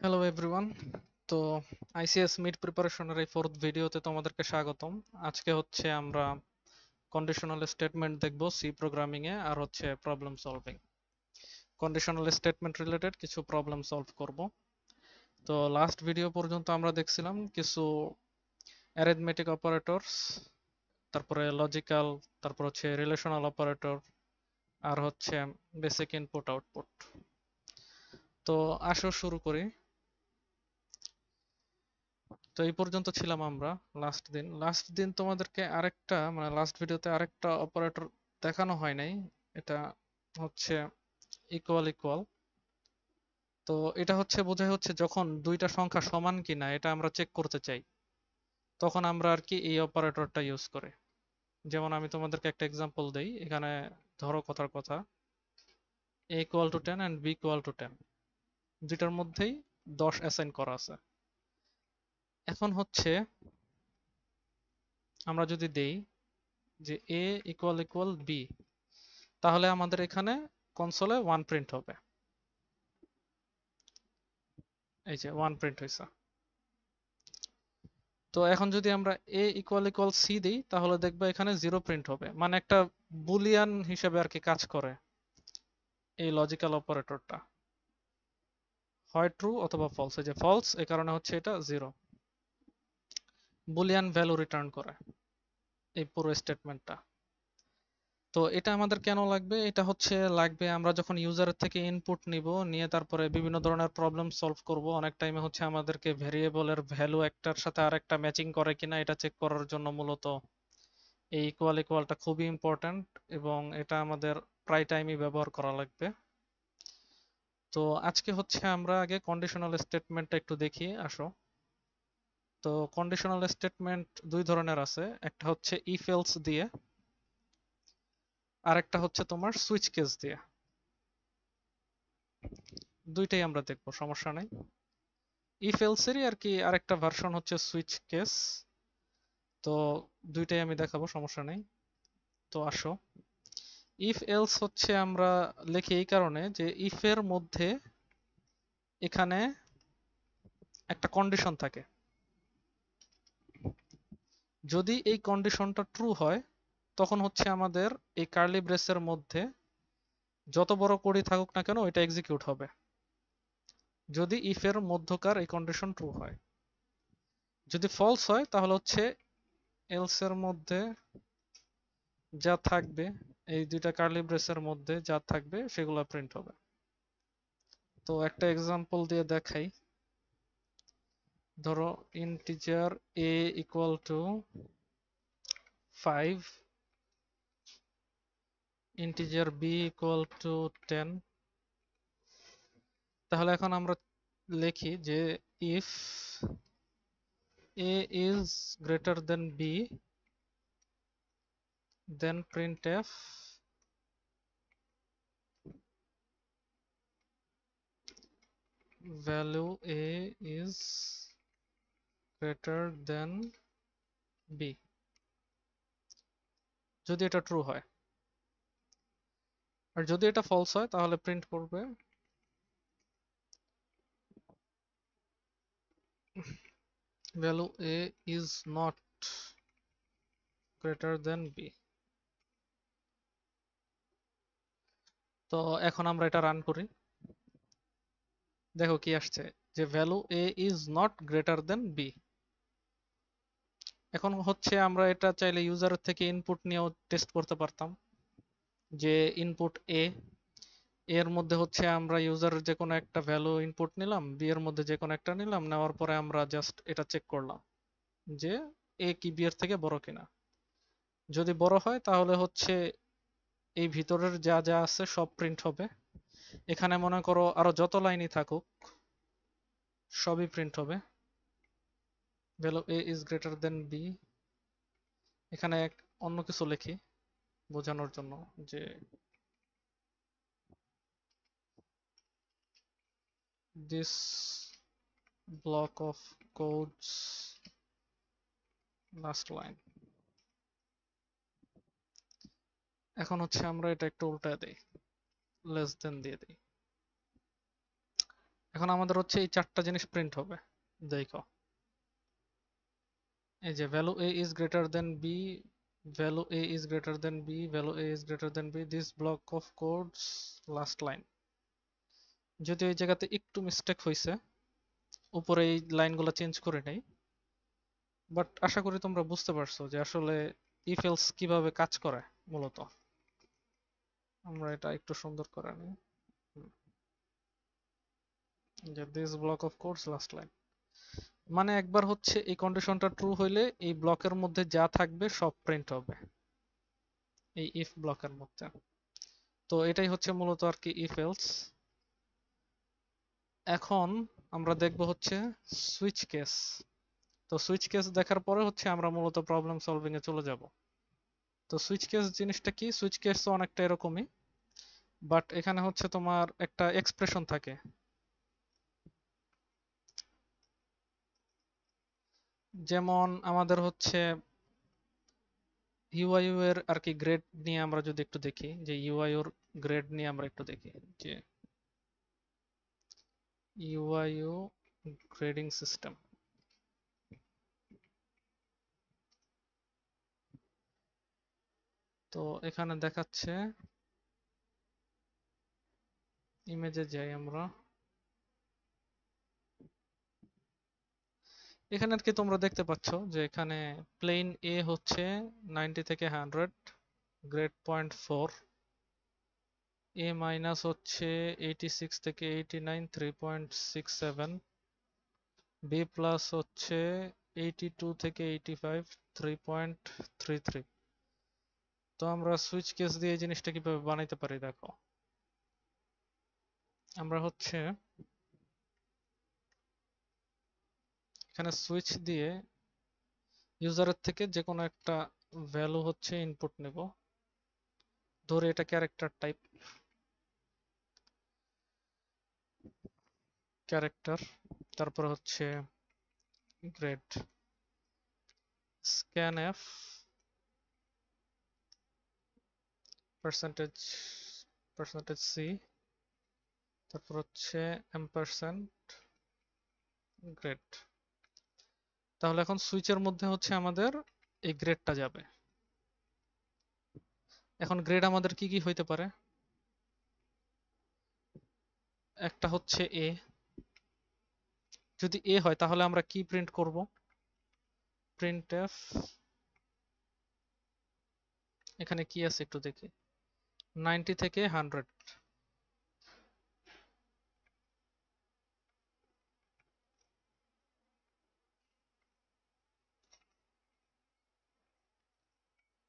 Hello everyone. তো ICS mid প্রিপারেশনের এই ফোর্থ ভিডিওতে তোমাদেরকে স্বাগতম। আজকে হচ্ছে আমরা কন্ডিশনাল স্টেটমেন্ট দেখব সি প্রোগ্রামিং এ, আর হচ্ছে problem solving. Conditional statement related কিছু প্রবলেম সলভ করব। তো লাস্ট ভিডিও পর্যন্ত আমরা দেখছিলাম কিছু অ্যারিথমেটিক অপারেটরস, তারপরে লজিক্যাল, তারপর হচ্ছে রিলেশনাল অপারেটর, আর হচ্ছে বেসিক ইনপুট আউটপুট। তো আসো শুরু করি। তো এই পর্যন্ত ছিলাম আমরা লাস্ট দিন তোমাদেরকে আরেকটা লাস্ট ভিডিওতে আরেকটা অপারেটর দেখানো হয় নাই। এটা হচ্ছে ইকুয়াল ইকুয়াল। তো এটা হচ্ছে বোঝায় হচ্ছে যখন দুইটা সংখ্যা সমান কিনা এটা আমরা চেক করতে চাই, তখন আমরা আর কি এই অপারেটরটা ইউজ করে। যেমন আমি তোমাদেরকে একটা এক্সাম্পল দেই। এখানে ধরো কথার কথা a equal to 10 and b equal to 10, দুইটার মধ্যেই 10 অ্যাসাইন করা আছে। এখন হচ্ছে আমরা যদি দেই যে a ইকুয়াল ইকুয়াল b, তাহলে আমাদের এখানে কনসোলে 1 প্রিন্ট হবে। এই যে 1 প্রিন্ট হয়েছে। তো এখন যদি আমরা a ইকুয়াল ইকুয়াল c দিই, তাহলে দেখবে এখানে 0 প্রিন্ট হবে, মানে একটা বুলিয়ান হিসেবে আর কি কাজ করে এই লজিক্যাল অপারেটরটা, হয় ট্রু অথবা ফলস। এই যে ফলস, এই কারণে হচ্ছে এটা 0, বুলিয়ান ভ্যালু রিটার্ন করে এই পুরো স্টেটমেন্টটা। তো এটা আমাদের কেন লাগবে? এটা হচ্ছে লাগবে আমরা যখন ইউজারের থেকে ইনপুট নিব, নিয়ে তারপরে বিভিন্ন ধরনের প্রবলেম সলভ করব। অনেক টাইমে হচ্ছে আমাদেরকে ভেরিয়েবলের ভ্যালু একটার সাথে আরেকটা ম্যাচিং করে কিনা এটা চেক করার জন্য মূলত এই ইকুয়াল ইকুয়ালটা খুবই ইম্পর্ট্যান্ট, এবং এটা আমাদের প্রায় টাইমই ব্যবহার করা লাগবে। তো আজকে হচ্ছে আমরা আগে কন্ডিশনাল স্টেটমেন্টটা একটু দেখি, আসো। তো কন্ডিশনাল স্টেটমেন্ট দুই ধরনের আছে, একটা হচ্ছে ইফ এলস দিয়ে, আর একটা হচ্ছে তোমার সুইচ কেস দিয়ে। দুইটাই আমরা দেখবো, সমস্যা নাই। ইফ এলস এরই আর কি আরেকটা ভার্সন হচ্ছে সুইচ কেস। তো দুইটাই আমি দেখাবো, সমস্যা নেই। তো আসো, ইফ এলস হচ্ছে আমরা লিখি এই কারণে যে ইফ এর মধ্যে এখানে একটা কন্ডিশন থাকে। যদি এই কন্ডিশনটা ট্রু হয়, তখন হচ্ছে আমাদের এই কার্লি ব্রেসের মধ্যে যত বড় কোডই থাকুক না কেন এটা এক্সিকিউট হবে, যদি ইফ এর মধ্যকার এই কন্ডিশন ট্রু হয়। যদি ফলস হয় তাহলে হচ্ছে এলস এর মধ্যে যা থাকবে, এই দুইটা কার্লি ব্রেসের মধ্যে যা থাকবে সেগুলো প্রিন্ট হবে। তো একটা এক্সাম্পল দিয়ে দেখাই। ধরো integer a equal to 5, integer b equal to 10। তাহলে এখন আমরা লিখি যে if a is greater than b, then printf value a is greater than b, যদি এটা ট্রু হয়। আর যদি এটা ফলস হয় তাহলে প্রিন্ট করবে value a is not greater than b। তো এখন আমরা এটা রান করি, দেখো কি আসছে, যে value a is not greater than b। এখন হচ্ছে আমরা এটা চাইলে ইউজারের থেকে ইনপুট নিয়েও টেস্ট করতে পারতাম, যে ইনপুট a এর মধ্যে হচ্ছে আমরা ইউজারের যে কোনো একটা ভ্যালু ইনপুট নিলাম, বি এর মধ্যে যে কোনো একটা নিলাম, নেওয়ার পরে আমরা জাস্ট এটা চেক করলাম যে এ কি বি এর থেকে বড় কিনা। যদি বড় হয় তাহলে হচ্ছে এই ভিতরের যা যা আছে সব প্রিন্ট হবে। এখানে মনে করো আরো যত লাইনই থাকুক সবই প্রিন্ট হবে। Value A is greater than B. এখানে অন্য কিছু লিখি বোঝানোর জন্য, যে this block of codes last line। এখন হচ্ছে আমরা এটা একটু উল্টা দেই, লেস দেন দিয়ে দিই। এখন আমাদের হচ্ছে এই চারটা জিনিস প্রিন্ট হবে। দেখো, এই যে value a is greater than b, value a is greater than b, value a is greater than b, this block of codes last line। যদিও এই জায়গাতে একটু মিস্টেক হয়েছে, উপরে এই লাইনগুলো চেঞ্জ করে নেই, বাট আশা করি তোমরা বুঝতে পারছো যে আসলে ইফ এলস কিভাবে কাজ করে মূলত। আমরা এটা একটু সুন্দর করে নিই, যে this block of codes last line, মানে একবার হচ্ছে এই কন্ডিশনটা ট্রু হইলে এই ব্লকের মধ্যে যা থাকবে সব প্রিন্ট হবে এই ইফ ব্লকের মধ্যে। তো এটাই হচ্ছে মূলত আর কি ইফ এলস। এখন আমরা দেখব হচ্ছে সুইচ কেস। তো সুইচ কেস দেখার পরে হচ্ছে আমরা মূলত প্রবলেম সলভিং এ চলে যাব। তো সুইচ কেস জিনিসটা কি? সুইচ কেস তো অনেকটা এরকমই, বাট এখানে হচ্ছে তোমার একটা এক্সপ্রেশন থাকে, যেমন আমাদের হচ্ছে ইউআইইউ এর আর কি গ্রেড নিয়ে আমরা যদি একটু দেখি, যে ইউআইইউ এর গ্রেড নিয়ে আমরা একটু দেখি, যে ইউআইইউ গ্রেডিং সিস্টেম। তো এখানে দেখাচ্ছে, ইমেজে যাই আমরা, এখানে আর কি তোমরা দেখতে পাচ্ছ যে এখানে প্লেন এ হচ্ছে 90 থেকে 100, গ্রেড 0.4, এ মাইনাস হচ্ছে 86 থেকে 89, 3.67, বি প্লাস হচ্ছে 82 থেকে 85, 3.33। তো আমরা সুইচ কেস দিয়ে এই জিনিসটা কিভাবে বানাইতে পারি দেখো, আমরা হচ্ছে এখানে সুইচ দিয়ে ইউজারের থেকে যে কোনো একটা ভ্যালু হচ্ছে ইনপুট নেব, ধরে এটা ক্যারেক্টার টাইপ, ক্যারেক্টার, তারপর হচ্ছে গ্রেড, scanf পার্সেন্টেজ c, তারপর হচ্ছে ampersand গ্রেড। তাহলে এখন সুইচের মধ্যে হচ্ছে আমাদের এই গ্রেডটা যাবে। এখন গ্রেড আমাদের কি কি হইতে পারে? একটা হচ্ছে এ, যদি এ হয় তাহলে আমরা কি প্রিন্ট করব? printf, এখানে কি আছে একটু দেখি, 90 থেকে 100,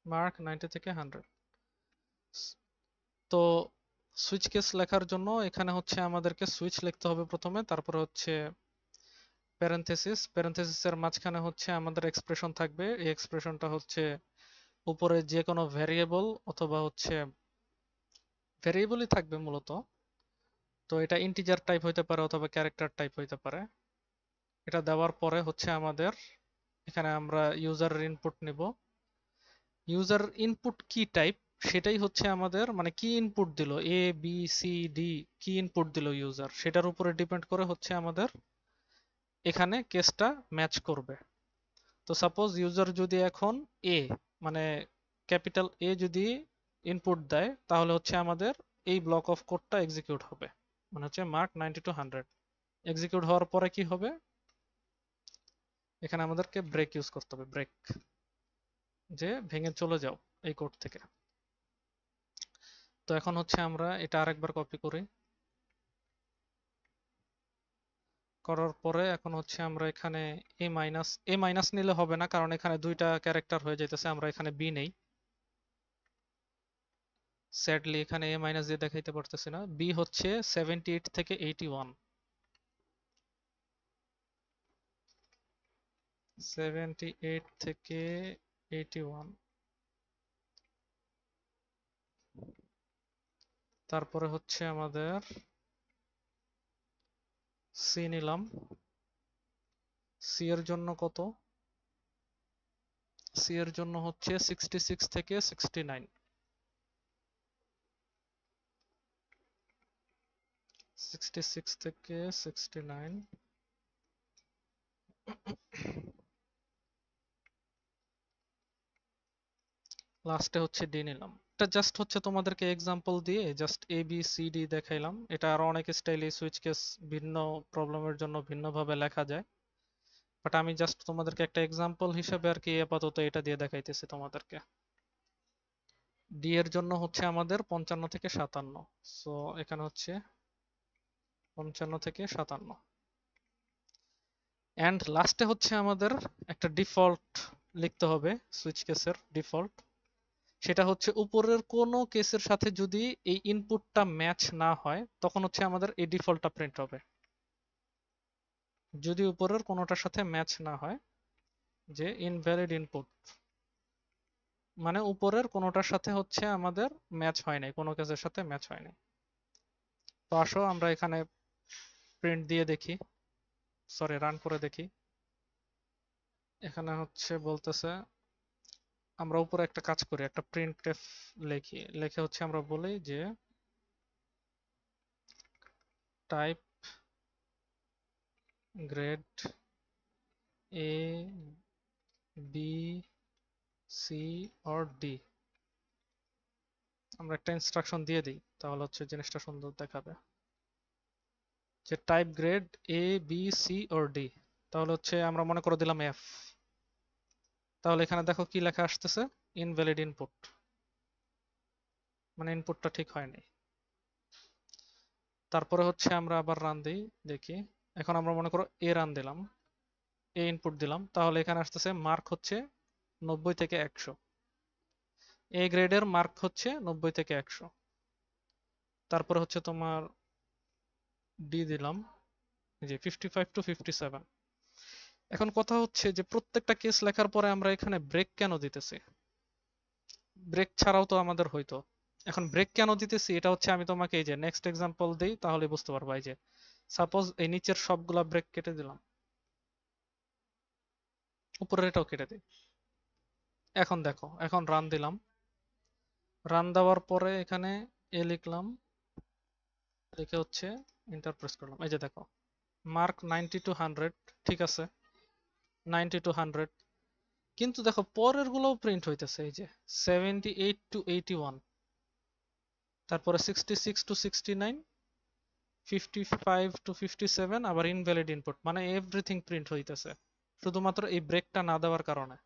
মার্ক 90 থেকে 100। তো সুইচ কেস লেখার জন্য এখানে হচ্ছে আমাদেরকে সুইচ লিখতে হবে প্রথমে, তারপরে হচ্ছে প্যারেনথেসিস, প্যারেনথেসিসের মাঝখানে হচ্ছে আমাদের এক্সপ্রেশন থাকবে, এই এক্সপ্রেশনটা হচ্ছে উপরে যে কোনো ভ্যারিয়েবল অথবা হচ্ছে ভ্যারিয়েবলই থাকবে মূলত। তো এটা ইন্টিজার টাইপ হইতে পারে অথবা ক্যারেক্টার টাইপ হইতে পারে। এটা দেওয়ার পরে হচ্ছে আমাদের এখানে আমরা ইউজারের ইনপুট নিব, ইউজার ইনপুট কি টাইপ সেটাই হচ্ছে আমাদের, মানে কি ইনপুট দিল, এ বি সি ডি, কি ইনপুট দিল ইউজার, সেটার উপরে ডিপেন্ড করে হচ্ছে আমাদের এখানে কেসটা ম্যাচ করবে। তো সাপোজ ইউজার যদি এখন এ, মানে ক্যাপিটাল এ যদি ইনপুট দেয়, তাহলে হচ্ছে আমাদের এই ব্লক অফ কোডটা এক্সিকিউট হবে, মানে হচ্ছে মার্ক 90 টু 100। এক্সিকিউট হওয়ার পরে কি হবে, এখানে আমাদেরকে ব্রেক ইউজ করতে হবে, ব্রেক, যে ভেঙে চলে যাও এই কোড থেকে। তো এখন হচ্ছে আমরা এটা আরেকবার কপি করি, করার পরে এখন হচ্ছে আমরা এখানে এ মাইনাস নিলে হবে না, কারণ এখানে দুইটা ক্যারেক্টার হয়ে যাইতেছে, আমরা এখানে বি নেই, স্যাডলি এখানে এ মাইনাস দিয়ে দেখাইতে পারতেছি না। বি হচ্ছে 78 থেকে 81, 78 থেকে 81, তারপরে হচ্ছে আমাদের সি নিলাম, সি এর জন্য কত, সি এর জন্য হচ্ছে 66 থেকে 69, 66 থেকে 69 লাস্টে হচ্ছে ডি নিলাম। এটা জাস্ট হচ্ছে তোমাদেরকে এক্সাম্পল দিয়ে just a B C D দেখাইলাম। এটা আরো অনেক স্টাইলে সুইচ কেস ভিন্ন প্রবলেমের জন্য ভিন্নভাবে লেখা যায়, বাট আমি জাস্ট তোমাদেরকে একটা এক্সাম্পল হিসেবে আর কি আপাতত এটা দিয়ে দেখাইতেছি তোমাদেরকে। ডি এর জন্য হচ্ছে আমাদের 55 থেকে 57, সো এখানে হচ্ছে 55 থেকে 57 এন্ড লাস্টে হচ্ছে আমাদের একটা ডিফল্ট লিখতে হবে, সুইচ কেসের ডিফল্ট। সেটা হচ্ছে উপরের কোনো কেসের সাথে যদি এই ইনপুটটা ম্যাচ না হয় তখন হচ্ছে আমাদের এই ডিফল্টটা প্রিন্ট হবে। যদি উপরের কোনোটার সাথে ম্যাচ না হয়, যে ইনভ্যালিড ইনপুট মানে উপরের কোনোটার সাথে হচ্ছে আমাদের ম্যাচ হয় নাই, কোনো কেসের সাথে ম্যাচ হয় নাই। তো আসো আমরা এখানে প্রিন্ট দিয়ে দেখি, সরি রান করে দেখি। এখানে হচ্ছে বলতেছে, আমরা উপরে একটা কাজ করি, একটা প্রিন্টএফ লিখি, লিখে হচ্ছে আমরা বলি যে type grade A B C or D. আমরা একটা ইনস্ট্রাকশন দিয়ে দিই, তাহলে হচ্ছে জিনিসটা সুন্দর দেখাবে। যে type grade A B C or D, তাহলে হচ্ছে আমরা মনে করে দিলাম এফ। তাহলে এখানে দেখো কি লেখা আসতেছে, ইনভ্যালিড ইনপুট, মানে ইনপুটটা ঠিক হয়নি। তারপরে হচ্ছে আমরা আবার রান দিই, দেখি। এখন আমরা মনে করো এ রান দিলাম, এ ইনপুট দিলাম, তাহলে এখানে আসতেছে মার্ক হচ্ছে 90 থেকে 100। এ গ্রেডের মার্ক হচ্ছে 90 থেকে 100। তারপরে হচ্ছে তোমার ডি দিলাম, যে 55 টু 57। এখন কথা হচ্ছে যে প্রত্যেকটা কেস লেখার পরে আমরা এখানে ব্রেক কেন দিতেছি? ব্রেক ছাড়াও তো আমাদের হইতো। এখন ব্রেক কেন দিতেছি এটা হচ্ছে আমি তোমাকে এই যে নেক্সট এক্সাম্পল দিই, তাহলে বুঝতে পারবা। এই যে সাপোজ এই নিচের সবগুলা ব্রেক কেটে দিলাম, উপরের এটাও কেটে দিই। এখন দেখো, এখন রান দিলাম, রান দেওয়ার পরে এখানে এ লিখলাম, লিখে হচ্ছে এন্টার প্রেস করলাম। এই যে দেখো মার্ক 90 টু 100, ঠিক আছে, 90 টু 100। কিন্তু দেখো পরের গুলোও প্রিন্ট হইতেছে, এই যে 78 টু 81, তারপরে 66 টু 69, 55 টু 57, আবার ইনভ্যালিড ইনপুট, মানে এভরিথিং প্রিন্ট হইতেছে শুধুমাত্র এই ব্রেকটা না দেওয়ার কারণে।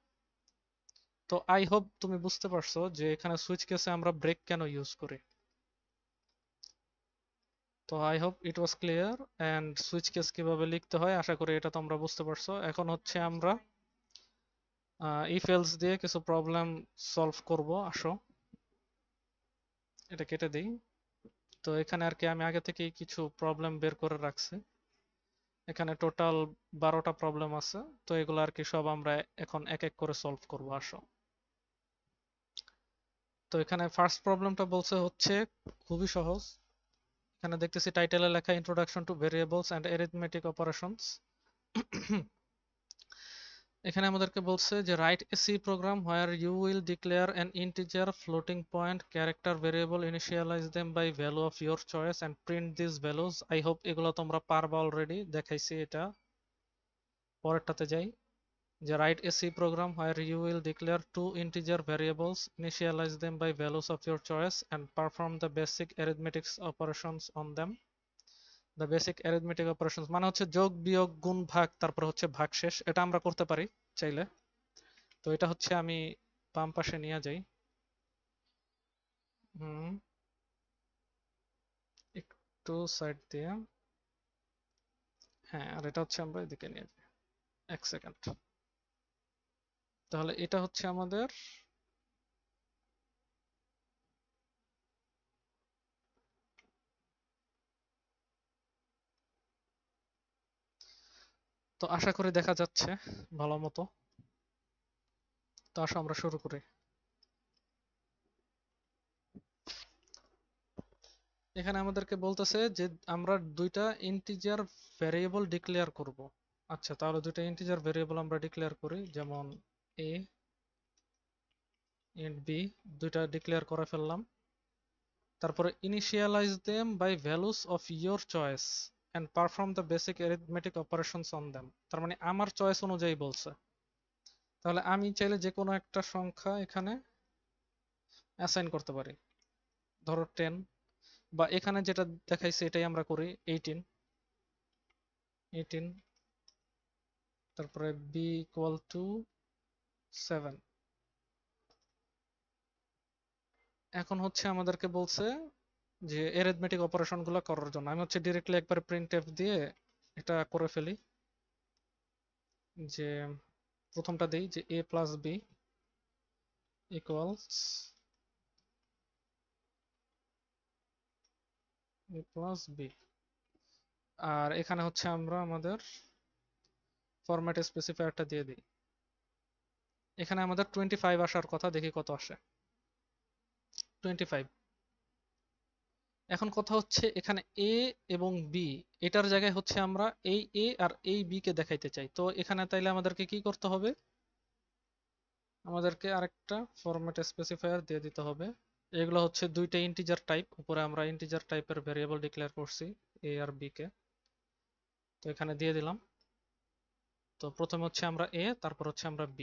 তো আই হোপ তুমি বুঝতে পারছো যে এখানে সুইচ কেসে আমরা ব্রেক কেন ইউজ করি। তো I hope it was clear, and switch case কিভাবে লিখতে হয় আশা করি এটা তোমরা বুঝতে পারছো। এখন হচ্ছে আমরা ইফ এলস দিয়ে কিছু প্রবলেম সলভ করব। আসো এটা কেটে দিই। তো এখানে আর কি আমি আগে থেকেই কিছু প্রবলেম বের করে রাখছি। এখানে টোটাল 12টা প্রবলেম আছে, তো এগুলো আর কি সব আমরা এখন এক এক করে সলভ করব। আসো, তো এখানে ফার্স্ট প্রবলেমটা বলছে হচ্ছে খুবই সহজ। এখানে দেখতেছি টাইটেলে লেখা introduction to variables and arithmetic operations. এখানে আমাদেরকে বলছে যে write a C program where you will declare an integer floating point character variable, initialize them by value of your choice and print this values. I hope এগুলো তোমরা পারবা, already দেখাইছি এটা। পরেরটাতে যাই, যে write a C program where you will declare two integer variables, initialize them by values of your choice and perform the basic arithmetics operations on them. The basic arithmetic operations মানে হচ্ছে যোগ বিয়োগ গুণ ভাগ, তারপর হচ্ছে ভাগশেষ। এটা আমরা করতে পারি চাইলে। তো এটা হচ্ছে আমি বাম পাশে নিয়ে যাই, হুম, একটু সাইড দিয়ে, হ্যাঁ, আর এটা হচ্ছে আমরা এদিকে নিয়ে যাই। এক সেকেন্ড। তাহলে এটা হচ্ছে আমাদের, তো আশা করি দেখা যাচ্ছে ভালো মতো। তো আসো আমরা শুরু করি। এখানে আমাদেরকে বলতেছে যে আমরা দুইটা ইন্টিজার ভ্যারিয়েবল ডিক্লেয়ার করব। আচ্ছা, তাহলে দুইটা ইন্টিজার ভ্যারিয়েবল আমরা ডিক্লেয়ার করি, যেমন a এন্ড b, দুইটা ডিক্লেয়ার করে ফেললাম। তারপরে initialize them by values of your choice and perform the basic arithmetic operations on them. তার মানে আমার চয়েস অনুযায়ী বলছে। তাহলে আমি চাইলে যে কোনো একটা সংখ্যা এখানে অ্যাসাইন করতে পারি, ধরো 10, বা এখানে যেটা দেখাইছে এটাই আমরা করি 18, তারপরে b ইকুয়াল টু 7। এখন হচ্ছে আমাদেরকে বলছে যে অ্যারিথমেটিক অপারেশন গুলো করার জন্য আমি হচ্ছে ডিরেক্টলি একবার প্রিন্টএফ দিয়ে এটা করে ফেলি, যে প্রথমটা দেই যে a plus b equals a plus b। আর এখানে হচ্ছে আমরা আমাদের ফরম্যাট স্পেসিফায়ারটা দিয়ে দিই। এখানে আমাদের 25 আসার কথা, দেখি কত আসে। 25। এখন কথা হচ্ছে এখানে a এবং b, এটার জায়গায় হচ্ছে আমরা এই a আর এই b কে দেখাইতে চাই। তো এখানে তাইলে আমাদেরকে কি করতে হবে, আমাদেরকে আরেকটা ফরম্যাট স্পেসিফায়ার দিয়ে দিতে হবে। এগুলো হচ্ছে দুইটা ইন্টিজার টাইপ, উপরে আমরা ইন্টিজার টাইপের ভেরিয়েবল ডিক্লেয়ার করছি a আর b কে, তো এখানে দিয়ে দিলাম। তো প্রথমে হচ্ছে আমরা a, তারপর হচ্ছে আমরা b,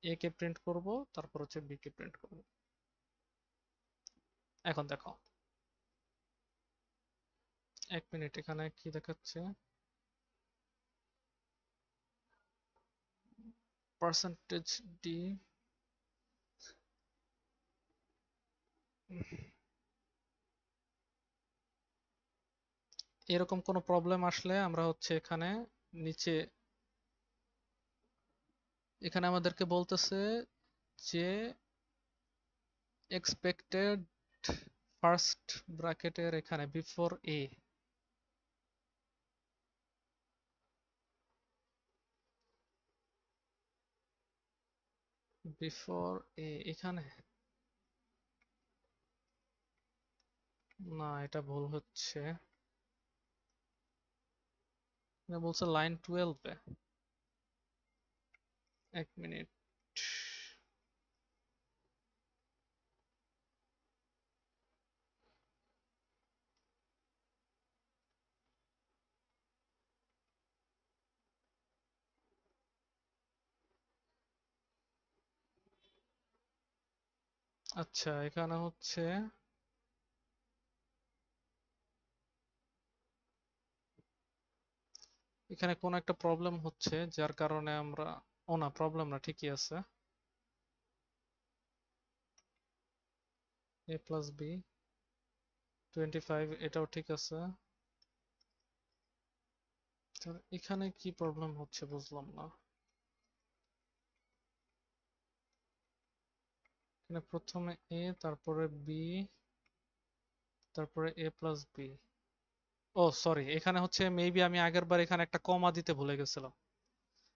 a কে প্রিন্ট করব, তারপর হচ্ছে b কে প্রিন্ট করব। এখন দেখো, এক মিনিট, এখানে কি দেখাচ্ছে, পার্সেন্টেজ ডি। এরকম কোনো প্রবলেম আসলে আমরা হচ্ছে এখানে নিচে, এখানে আমাদেরকে বলতেছে যে এক্সপেক্টেড ফার্স্ট ব্র্যাকেটের এখানে বিফোর এ, বিফোর এ এখানে, না এটা ভুল হচ্ছে, এটা বলছে লাইন 12 এ। এক মিনিট, আচ্ছা এখানে হচ্ছে এখানে কোন একটা প্রবলেম হচ্ছে যার কারণে আমরা, ও না প্রবলেম না, ঠিকই আছে, a প্লাস বি 25 এটাও ঠিক আছে। এখানে কি প্রবলেম হচ্ছে বুঝলাম না। এখানে প্রথমে এ, তারপরে বি, তারপরে এ প্লাস বি। ও সরি, এখানে হচ্ছে মেবি আমি আগের বার এখানে একটা কমা দিতে ভুলে গেছিলাম,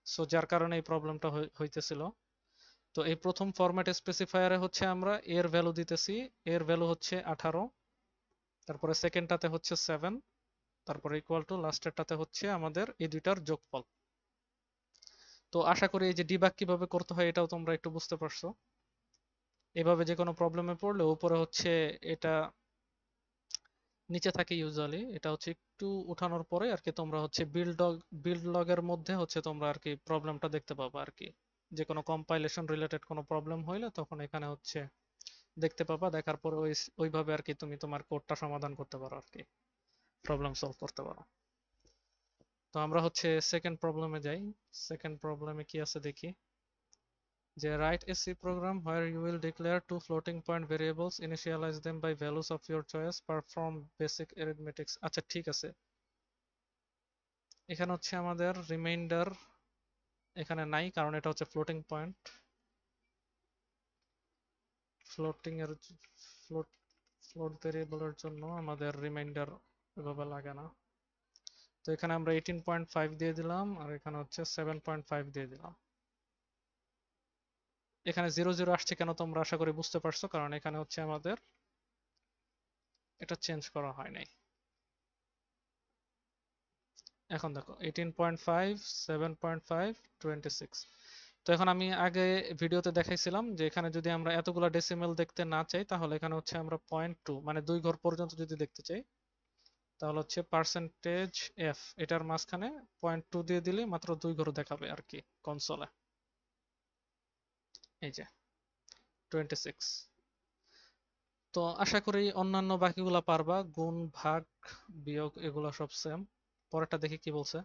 সো যার কারণে এই প্রবলেমটা হইতেছিল। তো এই প্রথম ফরম্যাট স্পেসিফায়ারে হচ্ছে আমরা এর ভ্যালু দিতেছি, এর ভ্যালু হচ্ছে 18, তারপরে সেকেন্ডটাতে হচ্ছে 7, তারপরে ইকুয়াল টু লাস্টেরটাতে হচ্ছে আমাদের এই দুইটার যোগফল। তো আশা করি এই যে ডিবাগ কিভাবে করতে হয় এটাও তোমরা একটু বুঝতে পারছো। এভাবে যে কোনো প্রবলেমে পড়লে উপরে হচ্ছে এটা নিচে থাকে ইউজুয়ালি, এটা হচ্ছে একটু উঠানোর পরে আর কি তোমরা হচ্ছে বিল্ড লগের মধ্যে হচ্ছে তোমরা আর কি প্রবলেমটা দেখতে পাবা আর কি। যে কোনো কম্পাইলেশন রিলেটেড কোনো প্রবলেম হইলে তখন এখানে হচ্ছে দেখতে পাবা, দেখার পরে ওইভাবে আর কি তুমি তোমার কোডটা সমাধান করতে পারো আর কি, প্রবলেম সলভ করতে পারো। তো আমরা হচ্ছে সেকেন্ড প্রবলেমে যাই। সেকেন্ড প্রবলেমে কি আছে দেখি, যে write a C program where you will declare two floating point variables, initialize them by values of your choice, perform basic arithmetics। আচ্ছা ঠিক আছে, এখানে হচ্ছে আমাদের রিমাইন্ডার এখানে নাই, কারণ এটা হচ্ছে ফ্লোটিং পয়েন্ট, ফ্লোটিং এর ফ্লোট ফ্লোট ভেরিয়েবলের জন্য আমাদের রিমাইন্ডার এভাবে লাগে না। তো এখানে আমরা 18.5 দিয়ে দিলাম, আর এখানে হচ্ছে 7.5 দিয়ে দিলাম। এখানে 00 আসছে কেন তোমরা আশা করি বুঝতে পারছো, কারণ এখানে হচ্ছে আমাদের এটা চেঞ্জ করা হয় নাই। এখন দেখো 18.5, 7.5, 26, তো এখন আমি আগে ভিডিওতে দেখাইছিলাম যে এখানে যদি আমরা এতগুলা ডেসিমেল দেখতে না চাই তাহলে এখানে হচ্ছে আমরা 0.2 মানে 2 ঘর পর্যন্ত যদি দেখতে চাই তাহলে হচ্ছে পার্সেন্টেজ এফ এটার মাঝখানে 0.2 দিয়ে দিলে মাত্র 2 ঘর দেখাবে আর কি কনসোলে। এই যে 26। তো আশা করি অন্যান্য বাকিগুলা পারবা, গুণ ভাগ বিয়োগ এগুলা সব সেম। পরেরটা দেখি কি বলছে।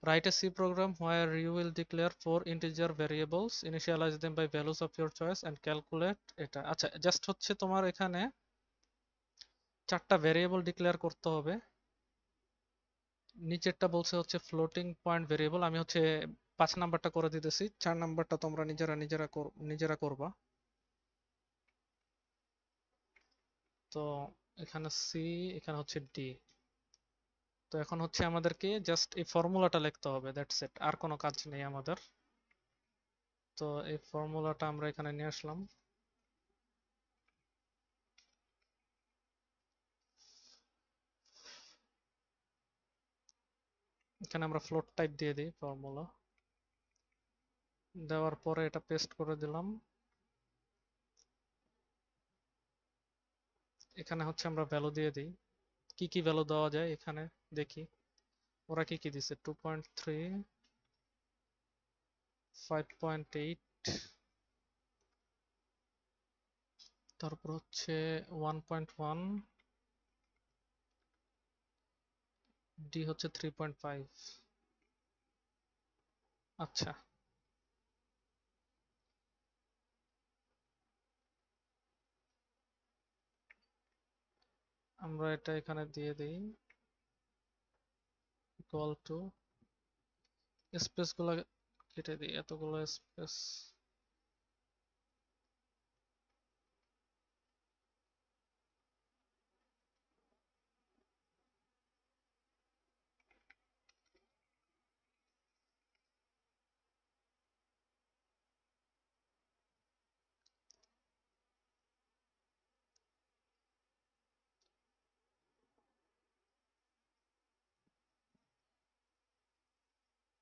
Write a C program where you will declare 4 integer variables, initialize them by values of your choice and calculate এটা। আচ্ছা, জাস্ট হচ্ছে তোমার এখানে 4টা ভ্যারিয়েবল ডিক্লেয়ার করতে হবে। নিচেরটা বলছে হচ্ছে ফ্লোটিং পয়েন্ট ভ্যারিয়েবল, আমি হচ্ছে 5 নাম্বারটা করে দিতেছি, 4 নাম্বারটা তোমরা নিজেরা করবা। তো এখানে সি, এখানে হচ্ছে ডি। তো এখন হচ্ছে আমাদেরকে জাস্ট এই ফর্মুলাটা লিখতে হবে, দ্যাটস ইট, আর কোনো কাজ নেই আমাদের। তো এই ফর্মুলাটা আমরা এখানে নিয়ে আসলাম। এখানে আমরা ফ্লোট টাইপ দিয়ে দিই ফর্মুলা, দেওয়ার পরে এটা পেস্ট করে দিলাম। এখানে হচ্ছে আমরা ভ্যালু দিয়ে দিই, কি কি ভ্যালু দেওয়া যায় এখানে দেখি। ওরা কি কি দিছে, 2.3, 5.8, তারপর হচ্ছে 1.1, ডি হচ্ছে 3.5। আচ্ছা, আমরা এটা এখানে দিয়ে দিই ইকুয়াল টু, স্পেস গুলা কেটে দিই, এতগুলো স্পেস।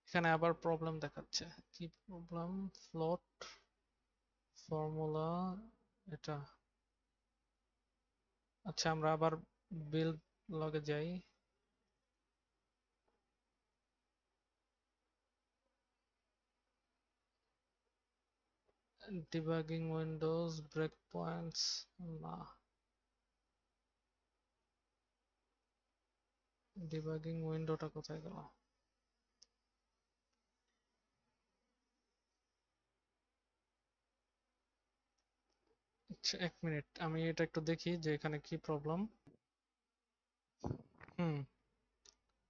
এখানে আবার প্রবলেম দেখাচ্ছে, কি প্রবলেম, ফ্লোট ফর্মুলা এটা। আচ্ছা, আমরা আবার বিল্ড লগে যাই। ডিবাগিং উইন্ডোজ, ব্রেক পয়েন্টস, না, ডিবাগিং উইন্ডোটা কোথায় গেল। আচ্ছা, 1 মিনিট, আমি এটা একটু দেখি যে এখানে কি প্রবলেম। হুম,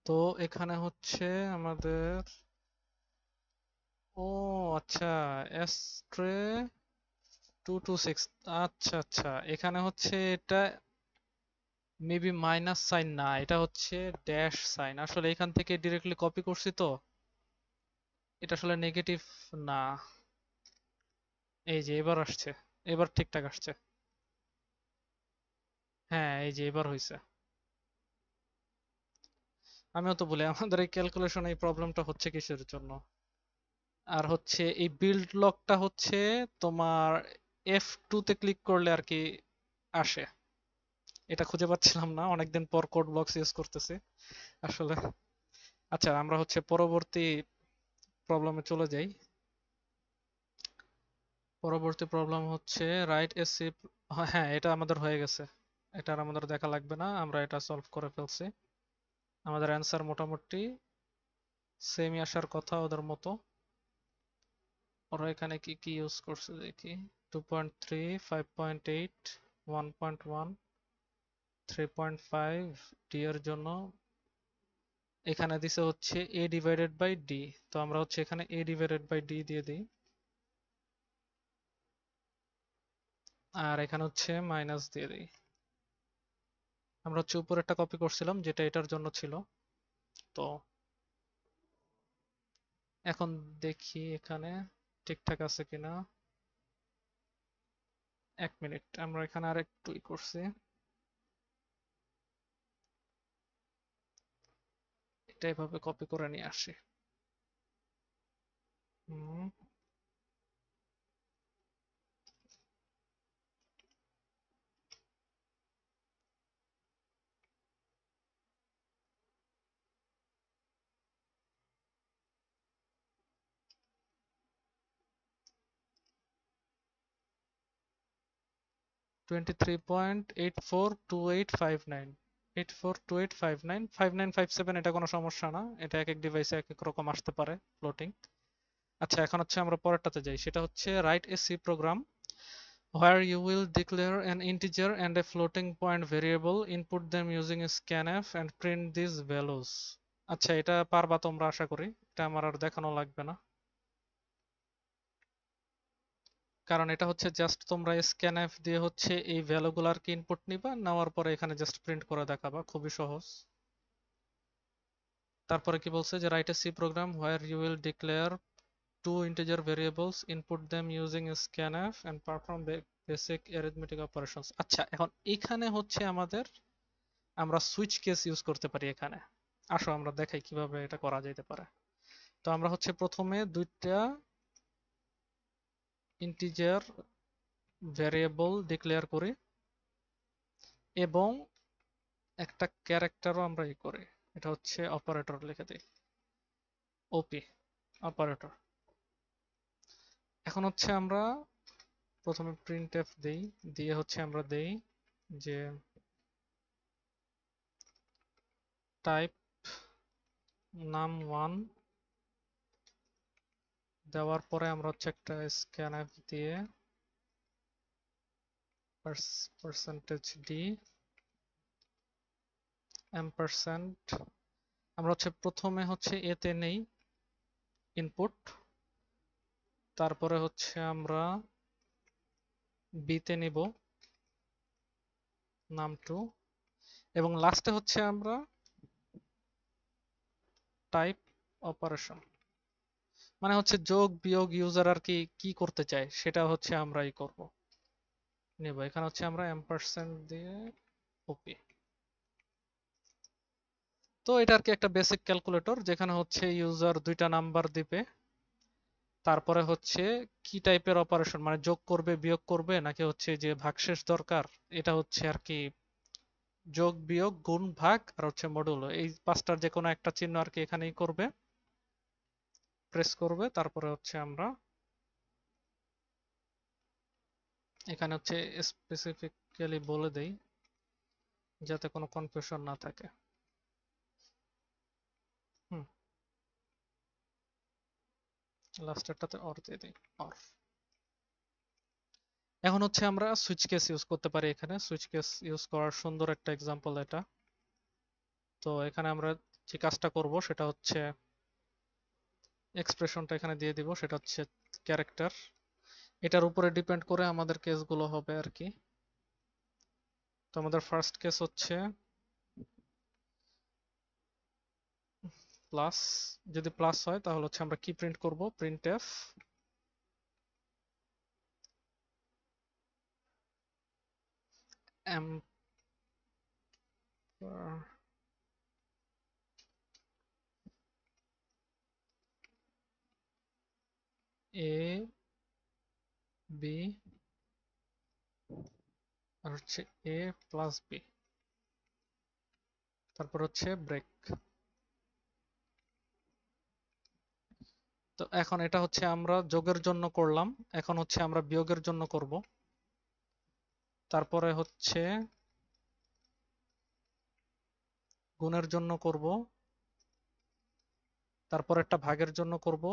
তো এখানে হচ্ছে আমাদের, ও আচ্ছা, এস্ট্রে 226। আচ্ছা আচ্ছা, এখানে হচ্ছে এটা মেবি মাইনাস সাইন না, এটা হচ্ছে ড্যাশ সাইন, আসলে এখান থেকে ডিরেক্টলি কপি করছি তো, এটা আসলে নেগেটিভ না। এই যে এবার আসছে, এবার ঠিকঠাক আসছে। হ্যাঁ, এই যে এবার হয়েছে। আমিও তো বলি আমাদের এই ক্যালকুলেশন এই প্রবলেমটা হচ্ছে কিসের জন্য। আর হচ্ছে এই বিল্ড লকটা হচ্ছে তোমার F2 তে ক্লিক করলে আর কি আসে, এটা খুঁজে পাচ্ছিলাম না, অনেকদিন পর কোড ব্লকস ইউজ করতেছি আসলে। আচ্ছা, আমরা হচ্ছে পরবর্তী প্রবলেমে চলে যাই। পরবর্তী প্রবলেম হচ্ছে রাইট এ সি। হ্যাঁ, এটা আমাদের হয়ে গেছে, এটা আর আমাদের দেখা লাগবে না, আমরা এটা সলভ করে ফেলছি। আমাদের অ্যান্সার মোটামুটি সেমই আসার কথা ওদের মতো। ওরা এখানে কি কি ইউজ করছে দেখি, 2.3, 5.8, 1.1, 3.5 ডি এর জন্য। এখানে দিছে হচ্ছে a ডিভাইডেড বাই ডি, তো আমরা হচ্ছে এখানে a ডিভাইডেড বাই ডি দিয়ে দিই। আর এখানে হচ্ছে মাইনাস দিয়ে দিই। আমরা হচ্ছে উপরেরটা কপি করছিলাম যেটা এটার জন্য ছিল। তো এখন দেখি এখানে ঠিকঠাক আছে কিনা। 1 মিনিট, আমরা এখানে আর একটু করছি, এটা এভাবে কপি করে নিয়ে আসি। হুম, 23.842859 842859 5957 এটা কোনো সমস্যা না, এটা এক এক ডিভাইসে এক এক রকম আসতে পারে ফ্লোটিং। আচ্ছা, এখন হচ্ছে আমরা পরেরটাতে যাই, সেটা হচ্ছে write a C program where you will declare an integer and a floating point variable, input them using a scanf and print these values. আচ্ছা, এটা পারবা তোমরা, আশা করি এটা আমার আর দেখানো লাগবে না, কারণ এটা হচ্ছে জাস্ট তোমরা scanf দিয়ে হচ্ছে এই ভ্যালুগুলার কি ইনপুট নিবা, নেওয়ার পরে এখানে জাস্ট প্রিন্ট করে দেখাবা, খুবই সহজ। তারপরে কি বলছে যে write a C program where you will declare two integer variables, input them using a scanf and perform basic arithmetic operations. আচ্ছা, এখন এখানে হচ্ছে আমরা সুইচ কেস ইউজ করতে পারি এখানে। আসো আমরা দেখাই কিভাবে এটা করা যেতে পারে। তো আমরা হচ্ছে প্রথমে দুইটা ইন্টিজার ভ্যারিয়েবল ডিক্লেয়ার করি এবং একটা ক্যারেক্টারও আমরা করি, এটা হচ্ছে অপারেটর লিখে দিই, ওপি অপারেটর। এখন হচ্ছে আমরা প্রথমে প্রিন্টএফ দেই, দিয়ে হচ্ছে আমরা দেই যে টাইপ num1, দেওয়ার পরে আমরা হচ্ছে একটা scanf দিয়ে %d ampersand, আমরা হচ্ছে প্রথমে হচ্ছে এতে নেই ইনপুট, তারপরে হচ্ছে আমরা বিতে নিব num2, এবং লাস্টে হচ্ছে আমরা টাইপ অপারেশন, মানে হচ্ছে যোগ বিয়োগ ইউজার আর কি কি করতে চায় সেটা হচ্ছে আমরাই করব নেব। এখানে হচ্ছে আমরা ampersand দিয়ে ওপি। তো এটা আর কি একটা বেসিক ক্যালকুলেটর, যেখানে হচ্ছে ইউজার দুইটা নাম্বার দিবে, তারপরে হচ্ছে কি টাইপের অপারেশন, মানে যোগ করবে বিয়োগ করবে নাকি হচ্ছে যে ভাগশেষ দরকার, এটা হচ্ছে আর কি যোগ বিয়োগ গুণ ভাগ আর হচ্ছে মডুলো, এই পাঁচটার যে কোনো একটা চিহ্ন আর কি এখানেই করবে, প্রেস করবে, তারপরে হচ্ছে আমরা এখানে হচ্ছে স্পেসিফিক্যালি বলে দেই যাতে কোনো কনফিউশন না থাকে। হুম, লাস্টেরটাতে অর দিয়ে দিই, অর। এখন হচ্ছে আমরা সুইচ কেস ইউজ করতে পারি, এখানে সুইচ কেস ইউজ করার সুন্দর একটা এক্সাম্পল এটা। তো এখানে আমরা যে কাজটা করব সেটা হচ্ছে এক্সপ্রেশনটা এখানে দিয়ে দিব, সেটা হচ্ছে ক্যারেক্টার, এটার উপরে ডিপেন্ড করে আমাদের কেসগুলো হবে আর কি। তো আমাদের ফার্স্ট কেস হচ্ছে প্লাস, যদি প্লাস হয় তাহলে হচ্ছে আমরা কি প্রিন্ট করব, প্রিন্টএফ এম এ বি আর হচ্ছে এ প্লাস বি, তারপর হচ্ছে ব্রেক। তো এখন এটা হচ্ছে আমরা যোগের জন্য করলাম, এখন হচ্ছে আমরা বিয়োগের জন্য করব, তারপরে হচ্ছে গুণের জন্য করব, তারপর একটা ভাগের জন্য করব,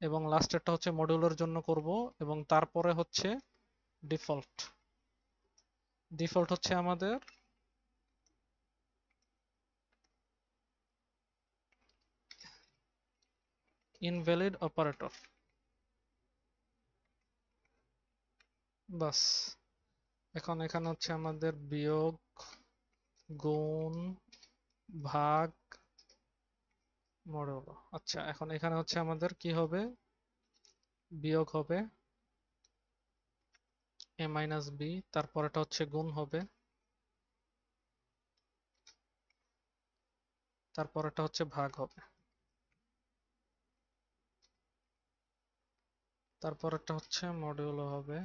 এবং লাস্টেরটা হচ্ছে মডিউলের জন্য করব, এবং তারপরে হচ্ছে ডিফল্ট। ডিফল্ট হচ্ছে আমাদের ইনভ্যালিড অপারেটর। বাস, এখন এখানে হচ্ছে আমাদের বিয়োগ গুণ ভাগ মডিউল। আচ্ছা, এখন এখানে হচ্ছে আমাদের কি হবে, বিয়োগ হবে a মাইনাস বি, তারপর এটা হচ্ছে গুণ হবে, তারপর এটা হচ্ছে ভাগ হবে, তারপর এটা হচ্ছে মডিউলো হবে।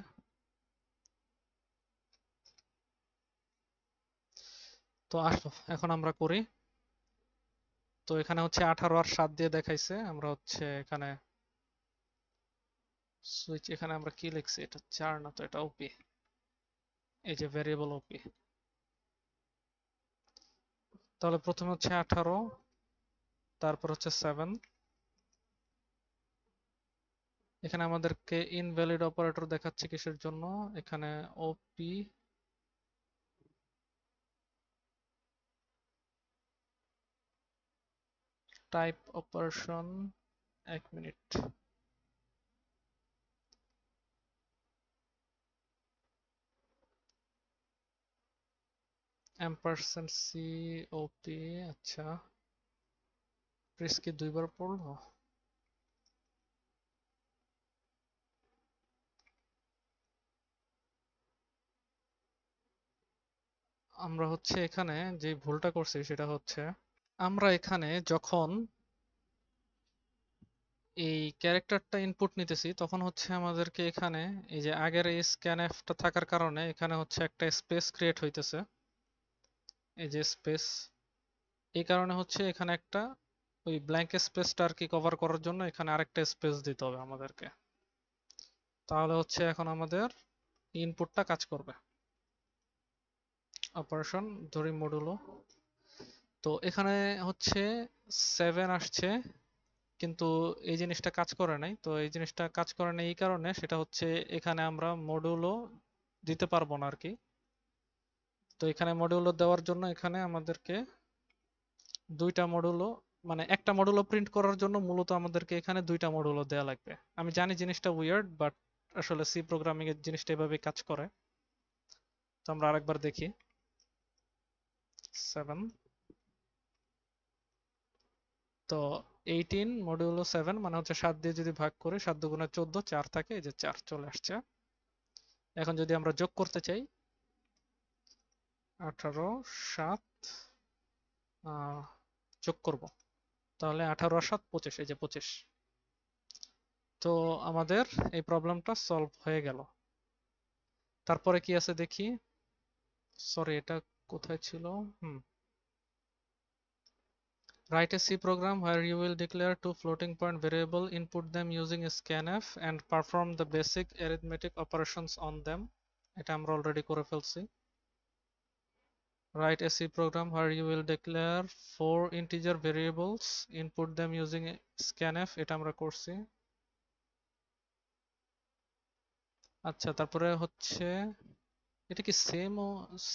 তো আসো এখন আমরা করি। তো এখানে হচ্ছে 18 আর 7 দিয়ে দেখাইছে, আমরা হচ্ছে এখানে সুইচ, এখানে আমরা কি লিখছি, এটা 4 না তো এটা ওপি। এই যে ভ্যারিয়েবল ওপি। তাহলে প্রথমে হচ্ছে 18, তারপর হচ্ছে 7। এখানে আমাদেরকে ইনভ্যালিড অপারেটর দেখাচ্ছে কিসের জন্য? এখানে ওপি টাইপ অপারেশন। 1 মিনিট। Ampersand C OP. আচ্ছা, প্রেস কি দুইবার পড়লো? আমরা হচ্ছে এখানে যে ভুলটা করছি সেটা হচ্ছে আমরা এখানে যখন এই ক্যারেক্টারটা ইনপুট নিতেছি তখন হচ্ছে আমাদেরকে এখানে এই যে আগের এই স্ক্যানএফটা থাকার কারণে এখানে হচ্ছে একটা স্পেস ক্রিয়েট হইতেছে, এই যে স্পেস। এই কারণে হচ্ছে এখানে একটা ওই ব্ল্যাঙ্ক স্পেসটা আর কি কভার করার জন্য এখানে আরেকটা স্পেস দিতে হবে আমাদেরকে। তাহলে হচ্ছে এখন আমাদের ইনপুটটা কাজ করবে। অপারেশন ধরি মডুলো। তো এখানে হচ্ছে 7 আসছে, কিন্তু এই জিনিসটা কাজ করে নাই। তো এই জিনিসটা কাজ করে নাই এই কারণে, সেটা হচ্ছে এখানে আমরা মডিউলও দিতে পারবো না আর কি। তো এখানে মডিউলও দেওয়ার জন্য এখানে আমাদেরকে দুইটা মডিউলও, মানে একটা মডিউলও প্রিন্ট করার জন্য মূলত আমাদেরকে এখানে দুইটা মডিউলও দেওয়া লাগবে। আমি জানি জিনিসটা উইয়ার্ড, বাট আসলে সি প্রোগ্রামিং এর জিনিসটা এভাবেই কাজ করে। তো আমরা আরেকবার দেখি। 7, তো 18 মডিউলো 7 মানে হচ্ছে 7 দিয়ে যদি ভাগ করি, 7 দুগুণে 14, 4 থাকে, এই যে 4 চলে আসছে। এখন যদি আমরা যোগ করতে চাই 18, 7 যোগ করব, তাহলে 18 আর 7 25, এই যে 25। তো আমাদের এই প্রবলেমটা সলভ হয়ে গেল। তারপরে কি আছে দেখি। সরি, এটা কোথায় ছিল? হুম, write a C program where you will declare two floating point variable, input them using scanf and perform the basic arithmetic operations on them. এটা আমরা অলরেডি করে ফেলছি। Write a C program where you will declare four integer variables, input them using scanf, এটা আমরা করছি। আচ্ছা, তারপরে হচ্ছে এটা কি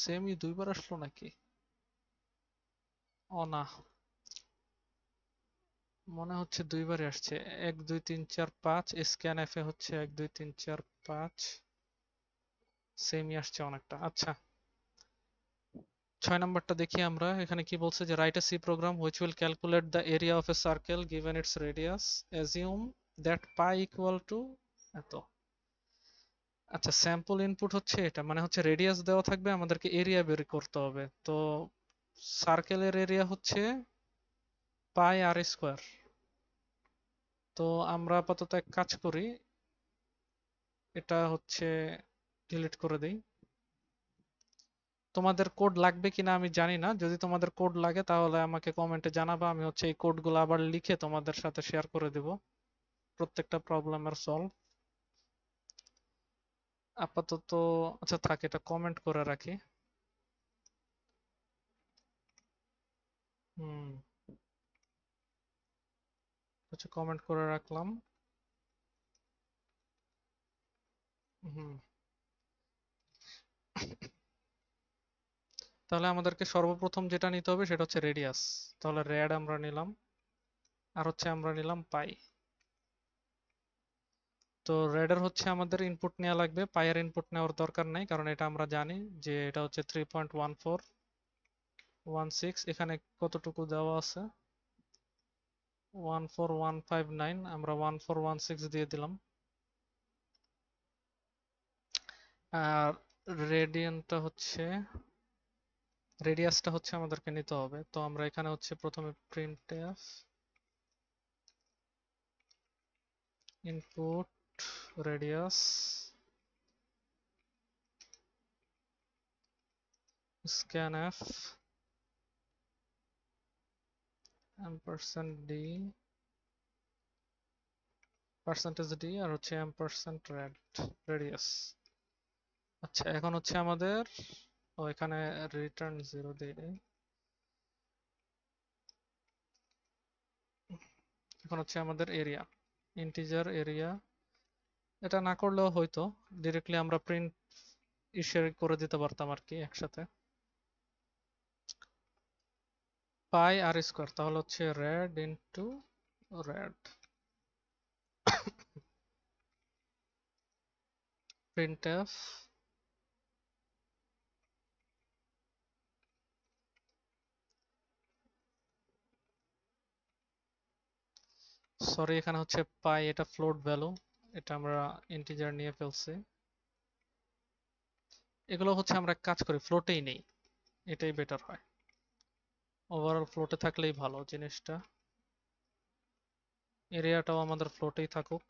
সেমই দুইবার আসলো নাকি? ও না, মনে হচ্ছে দুইবারই আসছে। 1 2 3 4 5, স্ক্যানএফ এ হচ্ছে 1 2 3 4 5, সেমই আসছে অনেকটা। আচ্ছা, 6 নম্বরটা দেখি আমরা। এখানে কি বলছে যে write a C program which will calculate the area of a circle given its radius, assume that pi equal to এত। আচ্ছা, স্যাম্পল ইনপুট হচ্ছে এটা, মানে হচ্ছে রেডিয়াস দেওয়া থাকবে, আমাদেরকে এরিয়া বের করতে হবে। তো সার্কেলের এরিয়া হচ্ছে পাই আর স্কোয়ার। তো আমরা আপাতত এক কাজ করি, এটা হচ্ছে ডিলিট করে দেই। তোমাদের কোড লাগবে কিনা আমি জানি না, যদি তোমাদের কোড লাগে তাহলে আমাকে কমেন্টে জানাবা, আমি হচ্ছে এই কোডগুলো আবার লিখে তোমাদের সাথে শেয়ার করে দেব, প্রত্যেকটা প্রবলেমের সলভ। আপাতত আচ্ছা থাক, এটা কমেন্ট করে রাখি। হুম, হচ্ছে কমেন্ট করে রাখলাম। হুম, তাহলে আমাদেরকে সর্বপ্রথম যেটা নিতে হবে সেটা হচ্ছে রেডিয়াস। তাহলে রেড আমরা নিলাম, আর হচ্ছে আমরা নিলাম পাই। তো রেডের হচ্ছে আমাদের ইনপুট নেওয়া লাগবে, পাইয়ের ইনপুট নেওয়ার দরকার নাই, কারণ এটা আমরা জানি যে এটা হচ্ছে 3.1416। এখানে কতটুকু দেওয়া আছে? 14159, আমরা 1416 দিয়ে দিলাম। আর রেডিয়ানটা হচ্ছে, রেডিয়াসটা হচ্ছে আমাদেরকে নিতে হবে। তো আমরা এখানে হচ্ছে প্রথমে printf input radius scanf ampersand d percentage d আর হচ্ছে ampersand radius। আচ্ছা, এখন হচ্ছে আমাদের এখানে রিটার্ন 0 দেই নাই। এখন হচ্ছে আমাদের এরিয়া, ইন্টিজার এরিয়া। এটা না করলেও হয়তো ডিরেক্টলি আমরা প্রিন্ট ইসে করে দিতে পারতাম আর কি একসাথে। পাই আর স্কোয়ার, তাহলে হচ্ছে red into red, printf sorry এখানে হচ্ছে পাই, এটা ফ্লোট ভ্যালু, এটা আমরা ইন্টিজার নিয়ে ফেলছি। এগুলো হচ্ছে আমরা এক কাজ করি ফ্লোটেই নেই, এটাই বেটার হয়। ওভারঅল ফ্লোটে থাকলেই ভালো জিনিসটা। এরিয়াটাও আমাদের ফ্লোটেই থাকুক।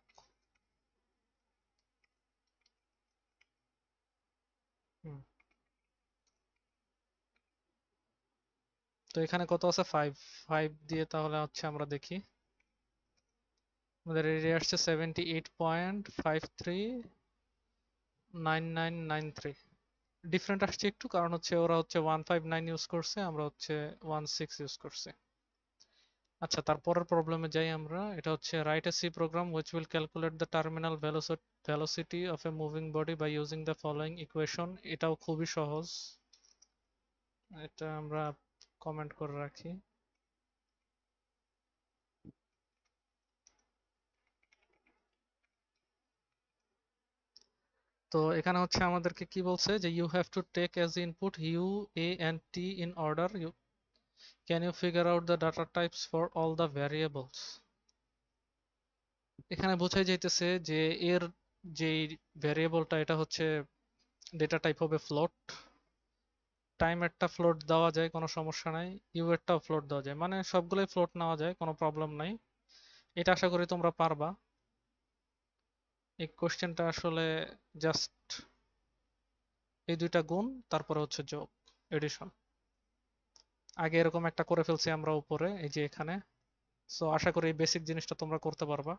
হুম, তো এখানে কত আছে 5, 5 দিয়ে তাহলে হচ্ছে আমরা দেখি আমাদের এরিয়া আসছে 78.539993। ডিফারেন্ট আসছে একটু, কারণ হচ্ছে ওরা হচ্ছে 159 ইউজ করছে, আমরা হচ্ছে 16 ইউজ করছি। আচ্ছা, তারপরের প্রবলেমে যাই আমরা। এটা হচ্ছে write a C program which will calculate the terminal velocity of a moving body by using the following equation। এটাও খুবই সহজ, এটা আমরা কমেন্ট করে রাখি। তো এখানে হচ্ছে আমাদেরকে কি বলছে যে you have to take as input u, a and t in order. Can you figure out the data types for all the variables? এখানে বোঝাই যাইতেছে যে এর যে ভ্যারিয়েবলটা এটা হচ্ছে ডেটা টাইপ হবে ফ্লোট। টাইম একটা ফ্লোট দেওয়া যায়, কোনো সমস্যা নাই। ইউ এরটাও ফ্লোট দেওয়া যায়, মানে সবগুলোই ফ্লোট নেওয়া যায়, কোনো প্রবলেম নাই। এটা আশা করি তোমরা পারবা। এই কোশ্চেনটা আসলে জাস্ট এই দুইটা গুণ, তারপরে হচ্ছে যোগ, এডিশন। আগে এরকম একটা করে ফেলছি আমরা উপরে, এই যে এখানে। সো আশা করি এই বেসিক জিনিসটা তোমরা করতে পারবা।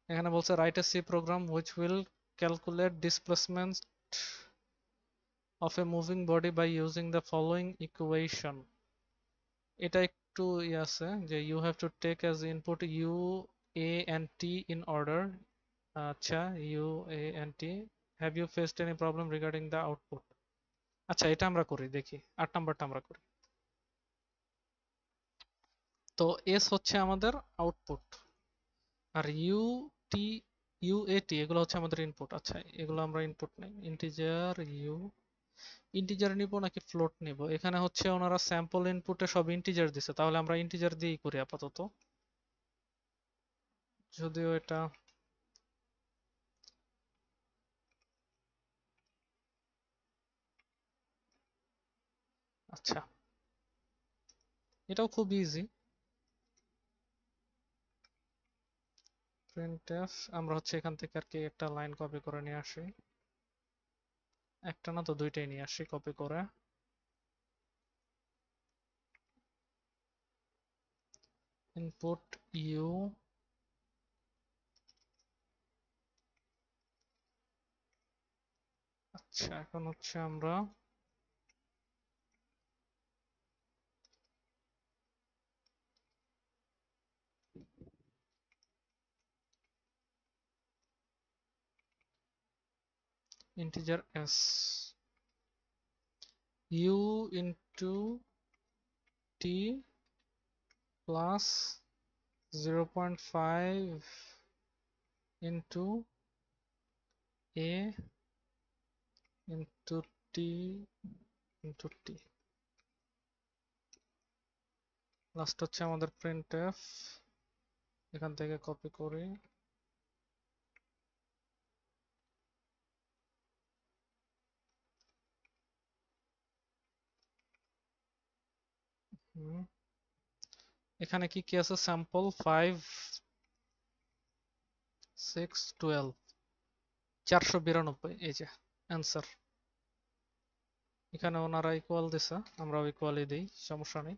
এখানে বলছে write a C program which will calculate displacement of a moving body by using the following equation। এটা একটু আছে যে you have to take as input u, a and t in order। আচ্ছা, u, a and t, have you faced any problem regarding the output? আচ্ছা, এটা আমরা করি, দেখি 8 নাম্বারটা আমরা করি। তো s হচ্ছে আমাদের আউটপুট, আর U, T, U A T এগুলো হচ্ছে আমাদের ইনপুট। আচ্ছা, এগুলো আমরা ইনপুট নেই। ইন্টিজার ইউ, ইন্টিজার নিব নাকি ফ্লোট নিব? এখানে হচ্ছে ওনারা স্যাম্পল ইনপুটে সব ইন্টিজার দিছে, তাহলে আমরা ইন্টিজার দিয়েই করি আপাতত, যদিও এটা আচ্ছা, এটাও খুব ইজি। প্রিন্টএফ আমরা হচ্ছে এখান থেকে আর কি একটা লাইন কপি করে নিয়ে আসি, একটা না তো দুইটাই নিয়ে আসি কপি করে। ইনপুট ইউ, আচ্ছা এখন হচ্ছে আমরা integer S, U into T plus 0.5 into A into T into T. Last হচ্ছে আমাদের প্রিন্টএফ, এখান থেকে কপি করি। এখানে কি কি আছে? স্যাম্পল 5, 6, 12, 492, এই যে অ্যান্সার। এখানে ওনারা ইকুয়াল দিছে, আমরাও ইকুয়ালই দিই, সমস্যা নেই।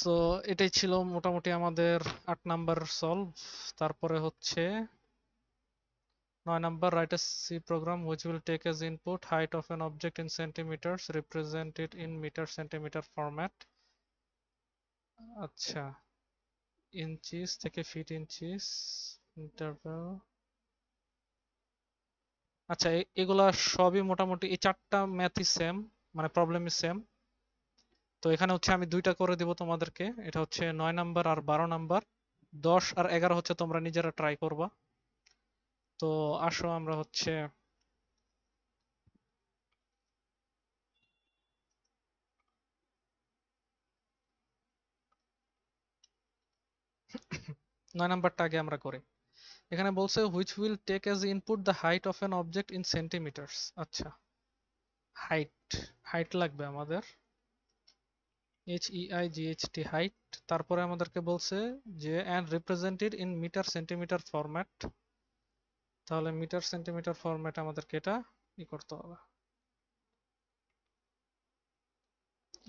সো এটাই ছিল মোটামুটি আমাদের 8 নাম্বার সলভ। তারপরে হচ্ছে 9 number, write a C program which will take as input height of an object in centimeters, represent it in meter centimeter format. আচ্ছা, ইঞ্চিস থেকে ফিট ইঞ্চিস, ইন্টারভ্যাল। আচ্ছা, এগুলা সবই মোটামুটি এই চারটা ম্যাথই সেম, মানে প্রবলেমই সেম। তো এখানে হচ্ছে আমি দুইটা করে দিব তোমাদেরকে, এটা হচ্ছে 9 নাম্বার আর 12 নাম্বার। 10 আর 11 হচ্ছে তোমরা নিজেরা ট্রাই করবা। তো আসো আমরা হচ্ছে 9 নাম্বারটা আগে আমরা করি। এখানে বলছে which will take as input the height of an object in centimeters। আচ্ছা, হাইট, হাইট লাগবে আমাদের, HEIGHT হাইট। তারপরে আমাদেরকে বলছে যে and represented in metre centimetre format. তাহলে মিটার সেন্টিমিটার ফরম্যাট আমাদেরকে এটা ই করতে হবে,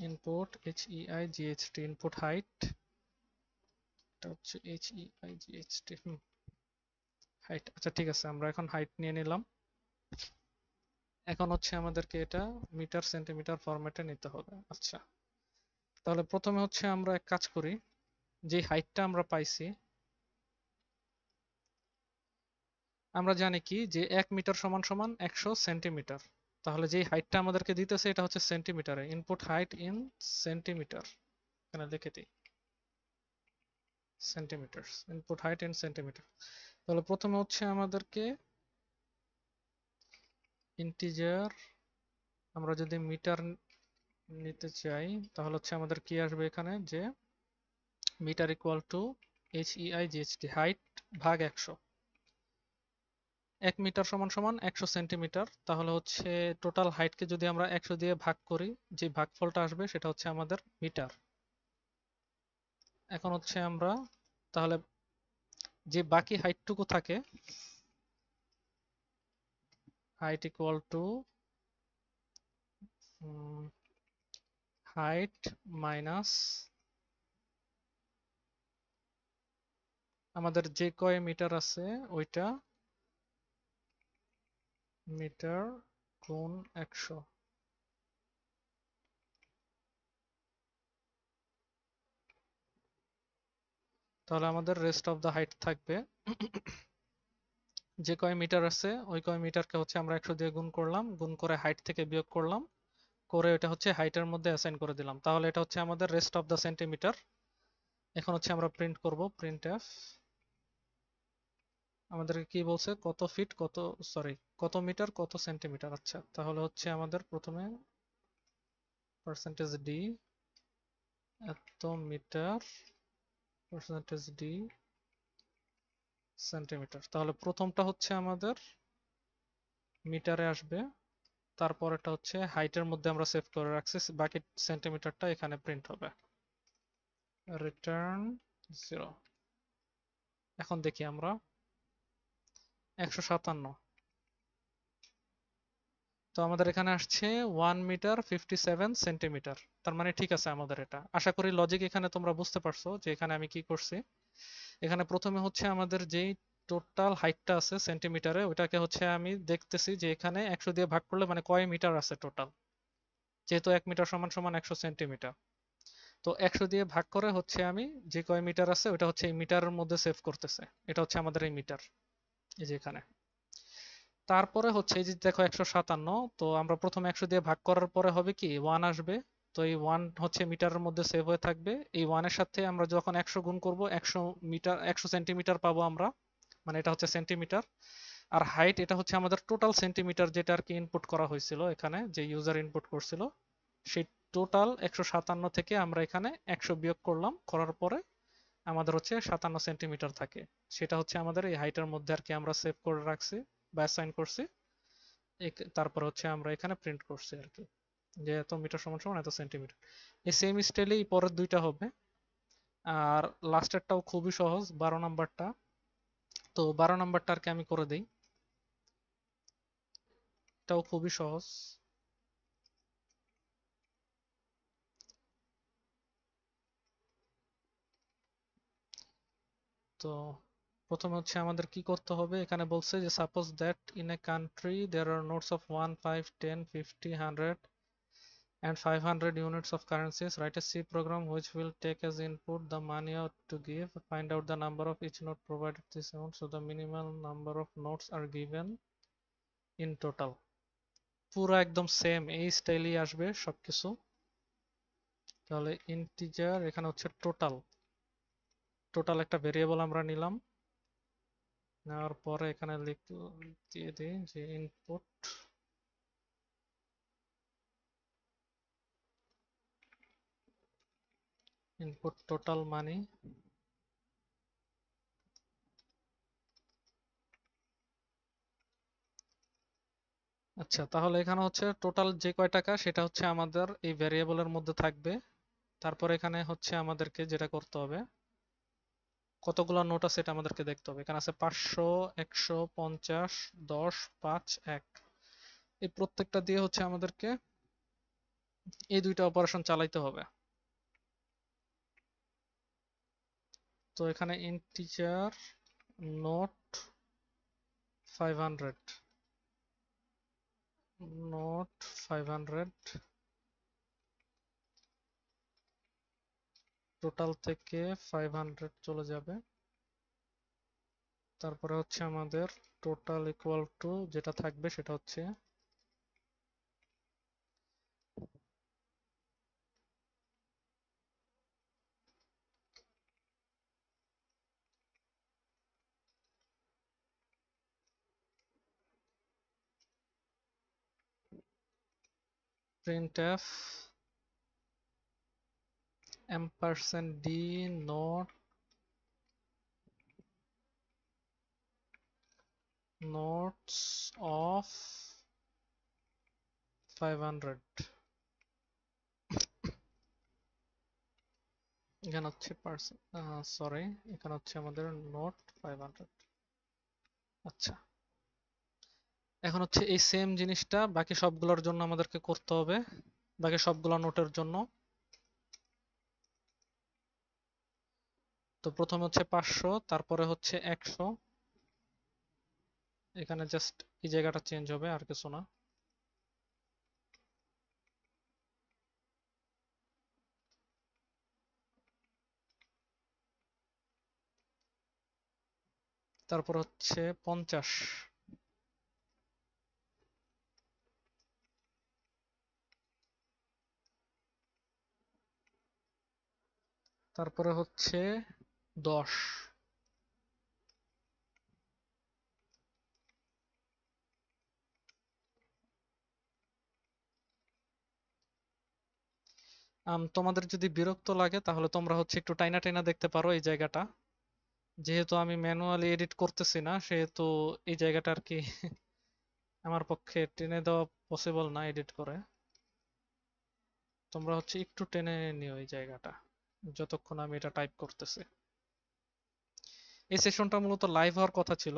ইনপুট HEIGHT, ইনপুট হাইট, এটা হচ্ছে HEIGHT হাইট। আচ্ছা ঠিক আছে, আমরা এখন হাইট নিয়ে নিলাম। এখন হচ্ছে আমাদেরকে এটা মিটার সেন্টিমিটার ফরম্যাটে নিতে হবে। আচ্ছা, তাহলে প্রথমে হচ্ছে আমরা এক কাজ করি, যে হাইটটা আমরা পাইছি, আমরা জানি কি যে 1 মিটার সমান সমান 100 সেন্টিমিটার। তাহলে যেই হাইটটা আমাদেরকে দিতেছে এটা হচ্ছে সেন্টিমিটারে, ইনপুট হাইট ইন সেন্টিমিটার, এখানে লিখে দিই centimetre, input height in centimetre. তাহলে প্রথমে হচ্ছে আমাদেরকে ইন্টিজার, আমরা যদি মিটার নিতে চাই তাহলে হচ্ছে আমাদের কি আসবে এখানে, যে metre equal to HEIGHT height ভাগ 100। 1 মিটার সমান সমান 100 সেন্টিমিটার। তাহলে হচ্ছে টোটাল হাইটকে যদি আমরা 100 দিয়ে ভাগ করি, যে ভাগফলটা আসবে সেটা হচ্ছে আমাদের মিটার। এখন হচ্ছে আমরা তাহলে যে বাকি হাইটটুকু থাকে, height equal to height minus আমাদের যে কয় মিটার আছে ওইটা, মিটার গুণ 100। তাহলে আমাদের রেস্ট অফ দ্য হাইট থাকবে, যে কয় মিটার আছে ওই কয় মিটারকে হচ্ছে আমরা 100 দিয়ে গুণ করলাম, গুণ করে হাইট থেকে বিয়োগ করলাম, করে এটা হচ্ছে হাইটের মধ্যে অ্যাসাইন করে দিলাম। তাহলে এটা হচ্ছে আমাদের রেস্ট অফ দ্য সেন্টিমিটার। এখন হচ্ছে আমরা প্রিন্ট করব, প্রিন্ট এফ। আমাদেরকে কি বলছে, কত ফিট কত, সরি কত মিটার কত সেন্টিমিটার। আচ্ছা, তাহলে হচ্ছে আমাদের প্রথমে পার্সেন্টেজ ডি, এত মিটার, পার্সেন্টেজ ডি সেন্টিমিটার। তাহলে প্রথমটা হচ্ছে আমাদের মিটারে আসবে, তারপরেরটা হচ্ছে হাইটের মধ্যে আমরা সেভ করে রাখছি, বাকি সেন্টিমিটারটা এখানে প্রিন্ট হবে, রিটার্ন 0। এখন দেখি আমরা 157। তো আমাদের এখানে আসছে 1 মিটার 57 সেন্টিমিটার। তার মানে ঠিক আছে আমাদের এটা। আশা করি লজিক এখানে তোমরা বুঝতে পারছো যে এখানে আমি কি করছি। এখানে প্রথমে হচ্ছে আমাদের যেই টোটাল হাইটটা আছে সেন্টিমিটারে, ওইটাকে হচ্ছে আমি দেখতেছি যে এখানে 100 দিয়ে ভাগ করলে মানে কয় মিটার আছে টোটাল, যেহেতু 1 মিটার সমান সমান 100 সেন্টিমিটার। তো 100 দিয়ে ভাগ করে হচ্ছে আমি যে কয় মিটার আছে ওটা হচ্ছে এই মিটারের মধ্যে সেভ করতেছে, এটা হচ্ছে আমাদের এই মিটার, এই যে এখানে। তারপরে হচ্ছে এই যে দেখো 157, তো আমরা প্রথমে 100 দিয়ে ভাগ করার পরে হবে কি 1 আসবে। তো এই 1 হচ্ছে মিটারের মধ্যে সেভ হয়ে থাকবে। এই 1 এর সাথে আমরা যখন 100 গুণ করব 100 মিটার 100 সেন্টিমিটার পাবো আমরা, মানে এটা হচ্ছে সেন্টিমিটার। আর হাইট এটা হচ্ছে আমাদের টোটাল সেন্টিমিটার, যেটা আর কি ইনপুট করা হয়েছিল এখানে, যে ইউজার ইনপুট করছিল সেই টোটাল 157 থেকে আমরা এখানে 100 বিয়োগ করলাম, করার পরে আমাদের হচ্ছে 57 সেন্টিমিটার থাকে। সেটা হচ্ছে আমাদের এই হাইটের মধ্যে আর কি আমরা সেভ করে রাখছি বা অ্যাসাইন করছি। তারপর হচ্ছে আমরা এখানে প্রিন্ট করছি আর কি, যে এত মিটার সমান সমান এত সেন্টিমিটার। এই সেম স্টাইলেই পরের দুইটা হবে। আর লাস্টেরটাও খুবই সহজ, 12 নাম্বারটা। তো 12 নাম্বারটা আর কি আমি করে দিই, এটাও খুবই সহজ। তো প্রথমে হচ্ছে আমাদের কি করতে হবে, এখানে বলছে যে suppose that in a country there are notes of 1, 5, 10, 50, 100 and 500 units of currencies. Write a C program which will take as input the money out to give. Find out the number of each note provided this amount. So the minimal number of notes are given in total. পুরো একদম same এই স্টাইলই আসবে সবকিছু। তাহলে integer এখানে হচ্ছে total, total একটা variable আমরা নিলাম, নেওয়ার পরে এখানে দিয়ে দিই যে ইনপুট টোটাল মানি। আচ্ছা, তাহলে এখানে হচ্ছে টোটাল যে কয় টাকা সেটা হচ্ছে আমাদের এই ভেরিয়েবলের মধ্যে থাকবে। তারপর এখানে হচ্ছে আমাদেরকে যেটা করতে হবে, কতগুলো নোট আছে এটা আমাদেরকে দেখতে হবে। এখানে আছে 500, 100, 50, 10, 5, 1। এই প্রত্যেকটা দিয়ে হচ্ছে আমাদেরকে এই দুইটা অপারেশন চালাইতে হবে। তো এখানে ইন্টিজার নোট 500, নোট 500 টোটাল থেকে 500 চলে যাবে। তারপরে হচ্ছে আমাদের টোটাল ইকুয়াল টু যেটা থাকবে সেটা হচ্ছে printf $d notes of 500। এখানে হচ্ছে সরি, এখানে হচ্ছে আমাদের নোট 500। আচ্ছা, এখন হচ্ছে এই সেম জিনিসটা বাকি সবগুলোর জন্য আমাদেরকে করতে হবে, বাকি সবগুলো নোটের জন্য। তো প্রথমে হচ্ছে 500, তারপরে হচ্ছে 100, এখানে জাস্ট এই জায়গাটা চেঞ্জ হবে আর কিছু না। তারপর হচ্ছে 50, তারপরে হচ্ছে 10, তোমাদের যদি বিরক্ত লাগে তাহলে তোমরা হচ্ছে একটু টাইনা টাইনা দেখতে পারো এই জায়গাটা। যেহেতু আমি ম্যানুয়ালি এডিট করতেছি না সেহেতু এই জায়গাটা আর কি আমার পক্ষে টেনে দেওয়া পসিবল না এডিট করে। তোমরা হচ্ছে একটু টেনে নিও এই জায়গাটা যতক্ষণ আমি এটা টাইপ করতেছি। এই সেশনটা মূলত লাইভ হওয়ার কথা ছিল,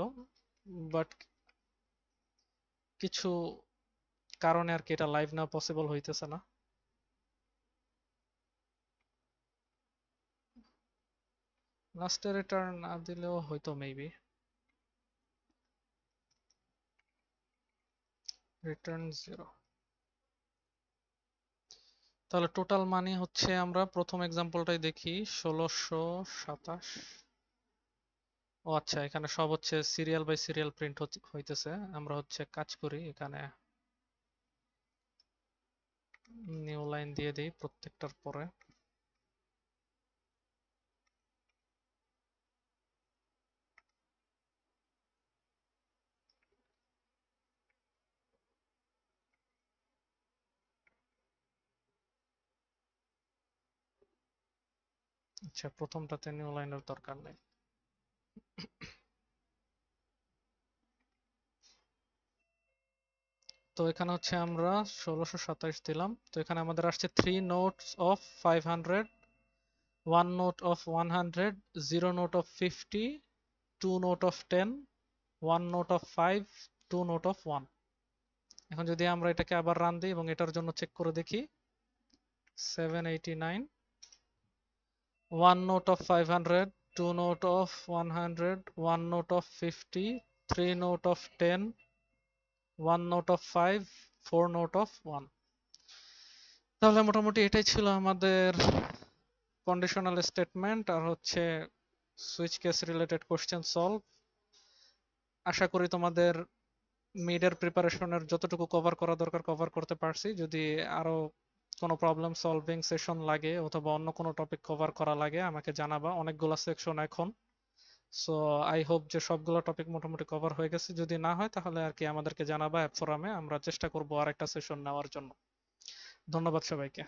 বাট কিছু কারণে আর কি এটা লাইভ না পসিবল হইতেছে না। লাস্টে রিটার্ন না দিলেও হয়তো মেবি রিটার্ন 0। তাহলে টোটাল মানি হচ্ছে আমরা প্রথম এক্সাম্পলটাই দেখি 1627। ও আচ্ছা, এখানে সব হচ্ছে সিরিয়াল বাই সিরিয়াল প্রিন্ট হইতেছে। আমরা হচ্ছে কাজ করি, এখানে নিউ লাইন দিয়ে দিই প্রত্যেকটার পরে। আচ্ছা, প্রথমটাতে নিউ লাইনের দরকার নেই। তো এখানে হচ্ছে আমরা 1627 দিলাম। তো এখানে আমাদের আসছে 3 notes of 500, 1 note of 100, 0 note of 50, 2 note of 10, 1 note of 5, 2 note of 1। এখন যদি আমরা এটাকে আবার রান দিই এবং এটার জন্য চেক করে দেখি 789, 1 note of 500, 2 note of 100, 1 note of 50, 3 note of 10, 1 note of 5, 4 note of 1। তাহলে মোটামুটি এটাই ছিল আমাদের কন্ডিশনাল স্টেটমেন্ট আর হচ্ছে switch case related question solve. আশা করি তোমাদের মিডের প্রিপারেশনের যতটুকু কভার করা দরকার কভার করতে পারছি। যদি আরো কোনো প্রবলেম সলভিং সেশন লাগে অথবা অন্য কোনো টপিক কভার করা লাগে আমাকে জানাবা, অনেকগুলো সেকশন এখন। সো আই হোপ যে সবগুলো টপিক মোটামুটি কভার হয়ে গেছে। যদি না হয় তাহলে আর কি আমাদেরকে জানাবা অ্যাপ ফোরামে, আমরা চেষ্টা করবো আর একটা সেশন নেওয়ার জন্য। ধন্যবাদ সবাইকে।